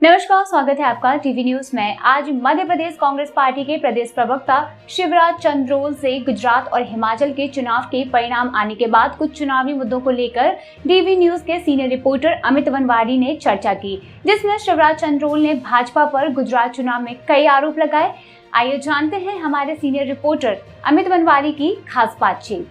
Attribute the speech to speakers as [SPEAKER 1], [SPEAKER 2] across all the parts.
[SPEAKER 1] नमस्कार, स्वागत है आपका टीवी न्यूज में। आज मध्य प्रदेश कांग्रेस पार्टी के प्रदेश प्रवक्ता शिवराज चंद्रोल से गुजरात और हिमाचल के चुनाव के परिणाम आने के बाद कुछ चुनावी मुद्दों को लेकर टीवी न्यूज के सीनियर रिपोर्टर अमित वनवारी ने चर्चा की, जिसमें शिवराज चंद्रोल ने भाजपा पर गुजरात चुनाव में कई आरोप लगाए। आइए जानते हैं हमारे सीनियर रिपोर्टर अमित वनवारी की खास बातचीत।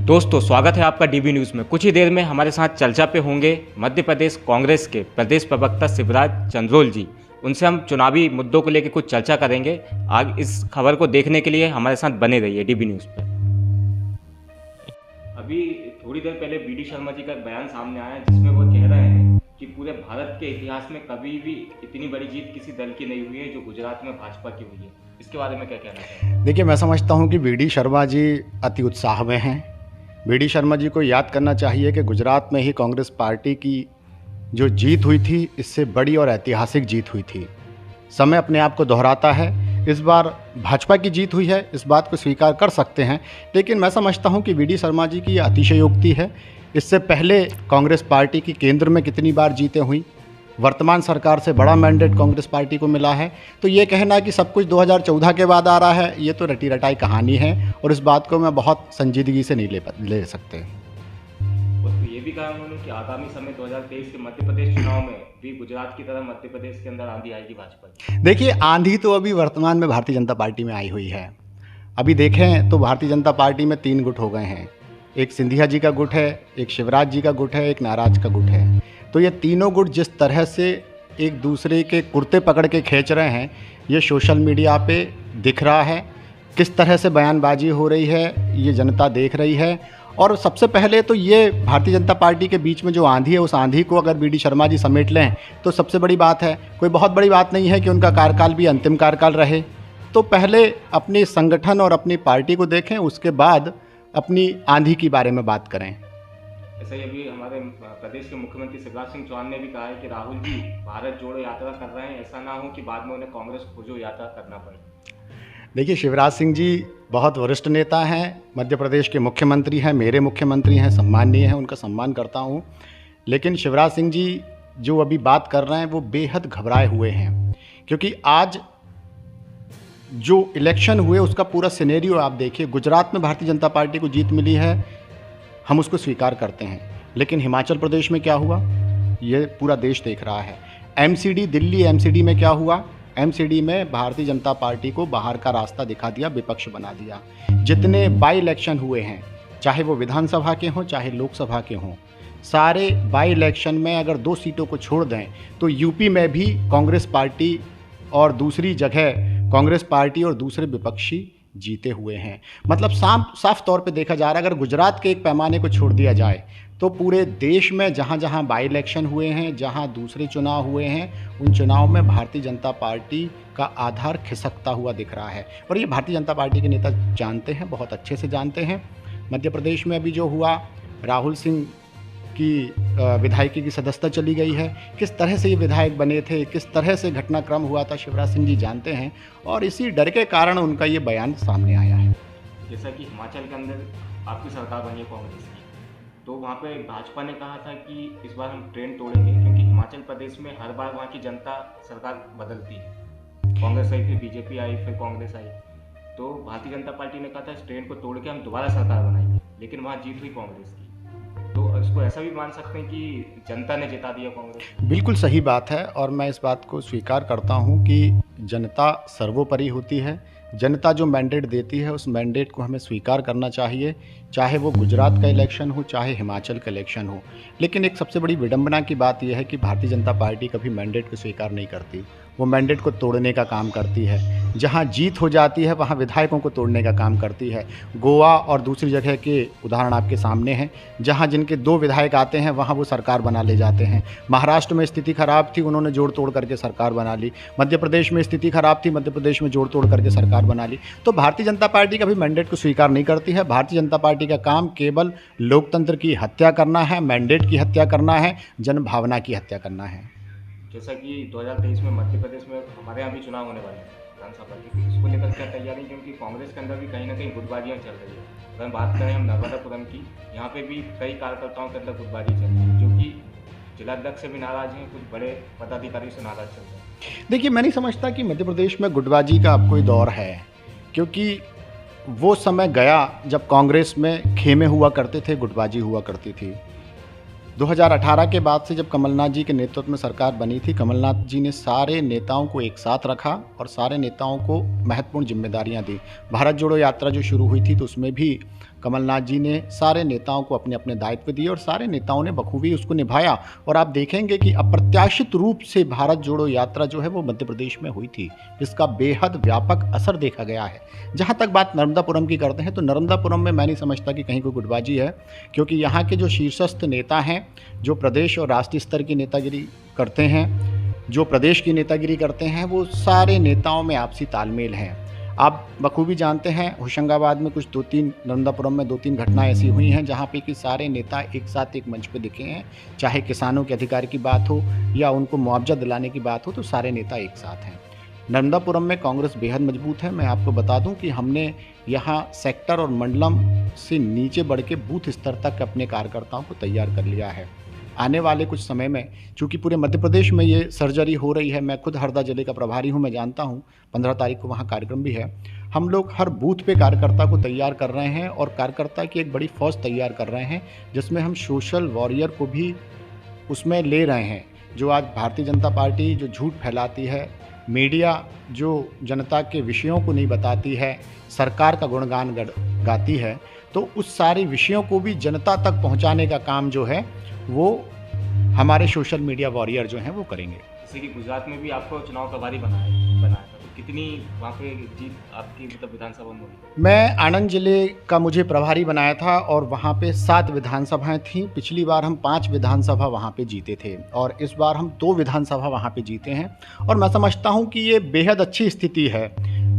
[SPEAKER 2] दोस्तों, स्वागत है आपका डीबी न्यूज़ में। कुछ ही देर में हमारे साथ चर्चा पे होंगे मध्य प्रदेश कांग्रेस के प्रदेश प्रवक्ता शिवराज चंद्रोल जी। उनसे हम चुनावी मुद्दों को लेकर कुछ चर्चा करेंगे। आज इस खबर को देखने के लिए हमारे साथ बने रहिए डीबी न्यूज़ पे। अभी थोड़ी देर पहले बीडी शर्मा जी का बयान सामने आया, जिसमें वो कह रहे हैं कि पूरे भारत के इतिहास में कभी भी इतनी बड़ी जीत किसी दल की नहीं हुई है जो गुजरात में भाजपा की हुई है। इसके बारे में क्या कहना चाहिए?
[SPEAKER 3] देखिए, मैं समझता हूँ कि बीडी शर्मा जी अति उत्साह में हैं। बीडी शर्मा जी को याद करना चाहिए कि गुजरात में ही कांग्रेस पार्टी की जो जीत हुई थी, इससे बड़ी और ऐतिहासिक जीत हुई थी। समय अपने आप को दोहराता है। इस बार भाजपा की जीत हुई है, इस बात को स्वीकार कर सकते हैं, लेकिन मैं समझता हूं कि बीडी शर्मा जी की अतिशयोक्ति है। इससे पहले कांग्रेस पार्टी की केंद्र में कितनी बार जीतें हुई, वर्तमान सरकार से बड़ा मैंडेट कांग्रेस पार्टी को मिला है। तो ये कहना कि सब कुछ 2014 के बाद आ रहा है, ये तो रटी रटाई कहानी है और इस बात को मैं बहुत संजीदगी से नहीं ले सकते।
[SPEAKER 2] और तो ये भी कहा उन्होंने कि आगामी समय 2023 के मध्य प्रदेश चुनाव में भी गुजरात की तरह मध्य प्रदेश के अंदर आंधी आएगी भाजपा की।
[SPEAKER 3] देखिए, आंधी तो अभी वर्तमान में भारतीय जनता पार्टी में आई हुई है। अभी देखें तो भारतीय जनता पार्टी में 3 गुट हो गए हैं। एक सिंधिया जी का गुट है, एक शिवराज जी का गुट है, एक नाराज का गुट है। तो ये तीनों गुट जिस तरह से एक दूसरे के कुर्ते पकड़ के खींच रहे हैं, ये सोशल मीडिया पे दिख रहा है। किस तरह से बयानबाजी हो रही है, ये जनता देख रही है। और सबसे पहले तो ये भारतीय जनता पार्टी के बीच में जो आंधी है, उस आंधी को अगर बीडी शर्मा जी समेट लें तो सबसे बड़ी बात है। कोई बहुत बड़ी बात नहीं है कि उनका कार्यकाल भी अंतिम कार्यकाल रहे। तो पहले अपने संगठन और अपनी पार्टी को देखें, उसके बाद अपनी आंधी के बारे में बात करें।
[SPEAKER 2] ऐसा ही अभी हमारे प्रदेश के मुख्यमंत्री शिवराज सिंह चौहान ने भी कहा है कि राहुल जी भारत जोड़ो यात्रा कर रहे हैं, ऐसा ना हो कि बाद में उन्हें कांग्रेस खोजो यात्रा करना पड़े।
[SPEAKER 3] देखिए, शिवराज सिंह जी बहुत वरिष्ठ नेता हैं, मध्य प्रदेश के मुख्यमंत्री हैं, मेरे मुख्यमंत्री हैं, सम्माननीय हैं, उनका सम्मान करता हूं। लेकिन शिवराज सिंह जी जो अभी बात कर रहे हैं वो बेहद घबराए हुए हैं, क्योंकि आज जो इलेक्शन हुए उसका पूरा सिनेरियो आप देखिए। गुजरात में भारतीय जनता पार्टी को जीत मिली है, हम उसको स्वीकार करते हैं, लेकिन हिमाचल प्रदेश में क्या हुआ ये पूरा देश देख रहा है। एमसीडी दिल्ली एमसीडी में क्या हुआ, एमसीडी में भारतीय जनता पार्टी को बाहर का रास्ता दिखा दिया, विपक्ष बना दिया। जितने बाई इलेक्शन हुए हैं, चाहे वो विधानसभा के हों चाहे लोकसभा के हों, सारे बाई इलेक्शन में अगर 2 सीटों को छोड़ दें तो यूपी में भी कांग्रेस पार्टी और दूसरी जगह कांग्रेस पार्टी और दूसरे विपक्षी जीते हुए हैं। मतलब साफ तौर पे देखा जा रहा है, अगर गुजरात के एक पैमाने को छोड़ दिया जाए तो पूरे देश में जहाँ जहाँ बाई इलेक्शन हुए हैं, जहाँ दूसरे चुनाव हुए हैं, उन चुनाव में भारतीय जनता पार्टी का आधार खिसकता हुआ दिख रहा है। और ये भारतीय जनता पार्टी के नेता जानते हैं, बहुत अच्छे से जानते हैं। मध्य प्रदेश में अभी जो हुआ, राहुल सिंह की विधायकी की सदस्यता चली गई है, किस तरह से ये विधायक बने थे, किस तरह से घटनाक्रम हुआ था, शिवराज सिंह जी जानते हैं। और इसी डर के कारण उनका ये बयान सामने आया है।
[SPEAKER 2] जैसा कि हिमाचल के अंदर आपकी सरकार बनी है कांग्रेस की, तो वहाँ पे भाजपा ने कहा था कि इस बार हम ट्रेंड तोड़ेंगे, क्योंकि हिमाचल प्रदेश में हर बार वहाँ की जनता सरकार बदलती है। कांग्रेस आई, फिर बीजेपी आई, फिर कांग्रेस आई। तो भारतीय जनता पार्टी ने कहा था इस ट्रेंड को तोड़ के हम दोबारा सरकार बनाएंगे, लेकिन वहाँ जीत हुई कांग्रेस की। तो इसको ऐसा भी मान सकते हैं कि जनता ने जिता दिया कांग्रेस।
[SPEAKER 3] बिल्कुल सही बात है, और मैं इस बात को स्वीकार करता हूं कि जनता सर्वोपरि होती है। जनता जो मैंडेट देती है उस मैंडेट को हमें स्वीकार करना चाहिए, चाहे वो गुजरात का इलेक्शन हो चाहे हिमाचल का इलेक्शन हो। लेकिन एक सबसे बड़ी विडंबना की बात यह है कि भारतीय जनता पार्टी कभी मैंडेट को स्वीकार नहीं करती, वो मैंडेट को तोड़ने का काम करती है। जहां जीत हो जाती है वहां विधायकों को तोड़ने का काम करती है। गोवा और दूसरी जगह के उदाहरण आपके सामने हैं, जहां जिनके 2 विधायक आते हैं वहां वो सरकार बना ले जाते हैं। महाराष्ट्र में स्थिति खराब थी, उन्होंने जोड़ तोड़ करके सरकार बना ली। मध्य प्रदेश में स्थिति खराब थी, मध्य प्रदेश में जोड़ तोड़ करके सरकार बना ली। तो भारतीय जनता पार्टी कभी मैंडेट को स्वीकार नहीं करती है। भारतीय जनता पार्टी का काम केवल लोकतंत्र की हत्या करना है, मैंडेट की हत्या करना है, जनभावना की हत्या करना है।
[SPEAKER 2] जैसा कि 2023 में मध्य प्रदेश में हमारे यहाँ भी चुनाव होने वाले हैं विधानसभा के, इसको लेकर क्या तैयारी, क्योंकि कांग्रेस के अंदर भी कहीं ना कहीं गुटबाजियाँ चल रही है। अगर बात करें हम नर्मदापुरम की, यहाँ पे भी कई कार्यकर्ताओं के अंदर गुटबाजी चल रही है, जो कि जिलाध्यक्ष से भी नाराज हैं, कुछ बड़े पदाधिकारी से नाराज चल रहे हैं।
[SPEAKER 3] देखिए, मैं नहीं समझता कि मध्य प्रदेश में गुटबाजी का अब कोई दौर है, क्योंकि वो समय गया जब कांग्रेस में खेमे हुआ करते थे, गुटबाजी हुआ करती थी। 2018 के बाद से जब कमलनाथ जी के नेतृत्व में सरकार बनी थी, कमलनाथ जी ने सारे नेताओं को एक साथ रखा और सारे नेताओं को महत्वपूर्ण जिम्मेदारियां दी। भारत जोड़ो यात्रा जो शुरू हुई थी तो उसमें भी कमलनाथ जी ने सारे नेताओं को अपने अपने दायित्व दिए और सारे नेताओं ने बखूबी उसको निभाया। और आप देखेंगे कि अप्रत्याशित रूप से भारत जोड़ो यात्रा जो है वो मध्य प्रदेश में हुई थी, जिसका बेहद व्यापक असर देखा गया है। जहाँ तक बात नर्मदापुरम की करते हैं तो नर्मदापुरम में मैं नहीं समझता कि कहीं कोई गुटबाजी है, क्योंकि यहाँ के जो शीर्षस्थ नेता हैं, जो प्रदेश और राष्ट्रीय स्तर की नेतागिरी करते हैं, जो प्रदेश की नेतागिरी करते हैं, वो सारे नेताओं में आपसी तालमेल हैं। आप बखूबी जानते हैं, होशंगाबाद में कुछ 2-3, नर्मदापुरम में 2-3 घटनाएं ऐसी हुई हैं जहां पे कि सारे नेता एक साथ एक मंच पे दिखे हैं। चाहे किसानों के अधिकार की बात हो या उनको मुआवजा दिलाने की बात हो, तो सारे नेता एक साथ हैं। नर्मदापुरम में कांग्रेस बेहद मजबूत है। मैं आपको बता दूं कि हमने यहाँ सेक्टर और मंडलम से नीचे बढ़ के बूथ स्तर तक अपने कार्यकर्ताओं को तैयार कर लिया है। आने वाले कुछ समय में, चूँकि पूरे मध्य प्रदेश में ये सर्जरी हो रही है, मैं खुद हरदा जिले का प्रभारी हूँ, मैं जानता हूँ, 15 तारीख को वहाँ कार्यक्रम भी है। हम लोग हर बूथ पे कार्यकर्ता को तैयार कर रहे हैं और कार्यकर्ता की एक बड़ी फौज तैयार कर रहे हैं, जिसमें हम सोशल वॉरियर को भी उसमें ले रहे हैं। जो आज भारतीय जनता पार्टी जो झूठ फैलाती है, मीडिया जो जनता के विषयों को नहीं बताती है, सरकार का गुणगान गाती है, तो उस सारे विषयों को भी जनता तक पहुंचाने का काम जो है वो हमारे सोशल मीडिया वॉरियर जो हैं वो करेंगे।
[SPEAKER 2] जैसे कि गुजरात में भी आपको चुनाव प्रभारी बनाया था, तो कितनी वहाँ पे जीत आपकी मतलब विधानसभा में हुई?
[SPEAKER 3] मैं आनंद जिले का मुझे प्रभारी बनाया था और वहाँ पे 7 विधानसभाएं थीं। पिछली बार हम 5 विधानसभा वहाँ पे जीते थे और इस बार हम 2 विधानसभा वहाँ पे जीते हैं। और मैं समझता हूँ कि ये बेहद अच्छी स्थिति है।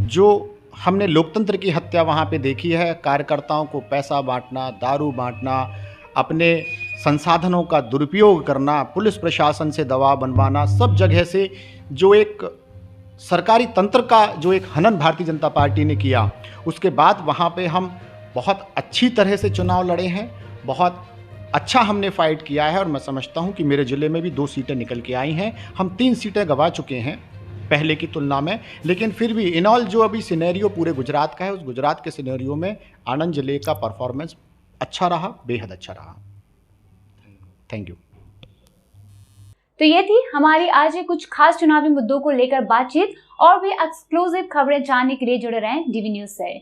[SPEAKER 3] जो हमने लोकतंत्र की हत्या वहाँ पे देखी है, कार्यकर्ताओं को पैसा बांटना, दारू बांटना, अपने संसाधनों का दुरुपयोग करना, पुलिस प्रशासन से दबाव बनवाना, सब जगह से जो एक सरकारी तंत्र का जो एक हनन भारतीय जनता पार्टी ने किया, उसके बाद वहाँ पे हम बहुत अच्छी तरह से चुनाव लड़े हैं, बहुत अच्छा हमने फाइट किया है। और मैं समझता हूँ कि मेरे ज़िले में भी 2 सीटें निकल के आई हैं। हम 3 सीटें गंवा चुके हैं पहले की तुलना में, लेकिन फिर भी इन ऑल जो अभी सिनेरियो पूरे गुजरात का है, उस गुजरात के सिनेरियो में आनंद जिले का परफॉर्मेंस अच्छा रहा, बेहद अच्छा रहा। Thank you.
[SPEAKER 1] तो ये थी हमारी आज के कुछ खास चुनावी मुद्दों को लेकर बातचीत। और भी एक्सक्लूसिव खबरें जानने के लिए जुड़े रहें डीवी न्यूज से।